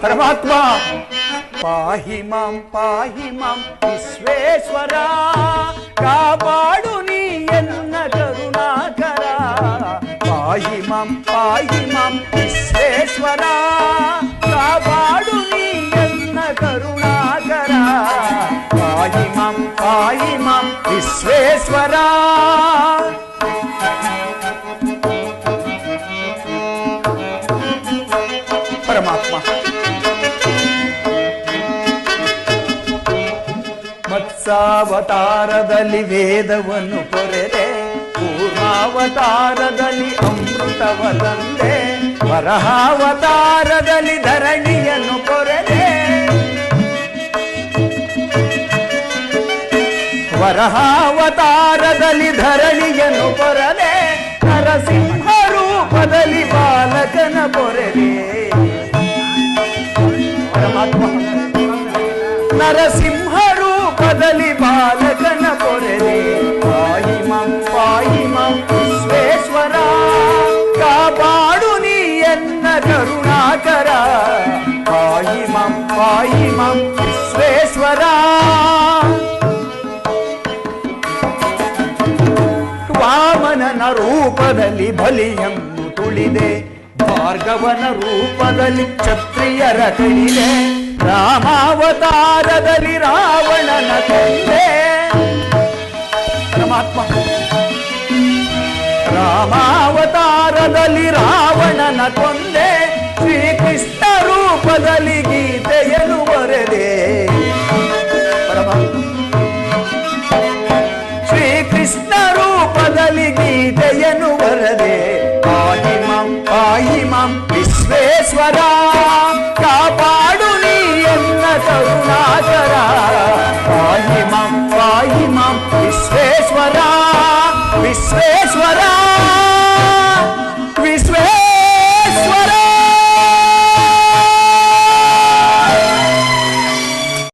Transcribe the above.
ಪರಮಾತ್ಮ ಪಾಹಿ ಮಾಂ ವಿಶ್ವೇಶ್ವರ, ಕಾಪಾಡು ನೀ ಎನ್ನ ಕರುಣಾಕರ. ಪಾಹಿ ಮಾಂ ವಿಶ್ವೇಶ್ವರ, ಕಾಪಾಡು ನೀ ಎನ್ನ ಕರುಣಾಕರ. ಪಾಹಿ ಮಾಂ ವಿಶ್ವೇಶ್ವರ. ಪರಮಾತ್ಮ ಮತ್ಸಾವತಾರದಲ್ಲಿ ವೇದವನ್ನು ಕೊರೆದೆ, ಕೂರ್ಮಾವತಾರದಲ್ಲಿ ಅಮೃತವ ತಂದೆ, ವರಹಾವತಾರದಲ್ಲಿ ಧರಣಿಯನ್ನು ಕೊರೆದೆ. ವರಹಾವತಾರದಲ್ಲಿ ಧರಣಿಯನ್ನು ಕೊರದೆ, ನರಸಿಂಹ ರೂಪದಲ್ಲಿ ಬಾಲಕನ ಪೊರೆದೆ. ಪರಮಾತ್ಮ ನರಸಿಂಹ ರೂಪದಲ್ಲಿ ಬಾಲಕನ ಪೊರೆದೆ. ಪಾಹಿ ಮಾಂ ವಿಶ್ವೇಶ್ವರ, ಕಾಪಾಡು ನೀ ಎನ್ನ ಕರುಣಾಕರ. ಪಾಹಿ ಮಾಂ ವಿಶ್ವೇಶ್ವರ. ವಾಮನನ ರೂಪದಲ್ಲಿ ಬಲಿಯನ್ನು ತುಳಿದೆ, ಭಾರ್ಗವನ ರೂಪದಲ್ಲಿ ಕ್ಷತ್ರಿಯರ ಕೈಲೆ, ರಾಮಾವತಾರದಲ್ಲಿ ರಾವಣನ ಕೊಂದೆ. ಪರಮಾತ್ಮ ರಾಮಾವತಾರದಲ್ಲಿ ರಾವಣನ ಕೊಂದೆ, ಶ್ರೀಕೃಷ್ಣ ರೂಪದಲ್ಲಿ ಗೀತೆಯನ್ನು ಬರೆದೆ. ಪರಮಾತ್ಮ ಶ್ರೀಕೃಷ್ಣ ರೂಪದಲ್ಲಿ ಗೀತೆಯನ್ನು ಬರೆದೆ. ಪಾಹಿ ಮಾಂ ವಿಶ್ವೇಶ್ವರ, ಕಾಪಾಡು ನೀ ಎನ್ನ ಕರುಣಾಕರ. ಪಾಹಿ ಮಾಂ ವಿಶ್ವೇಶ್ವರ.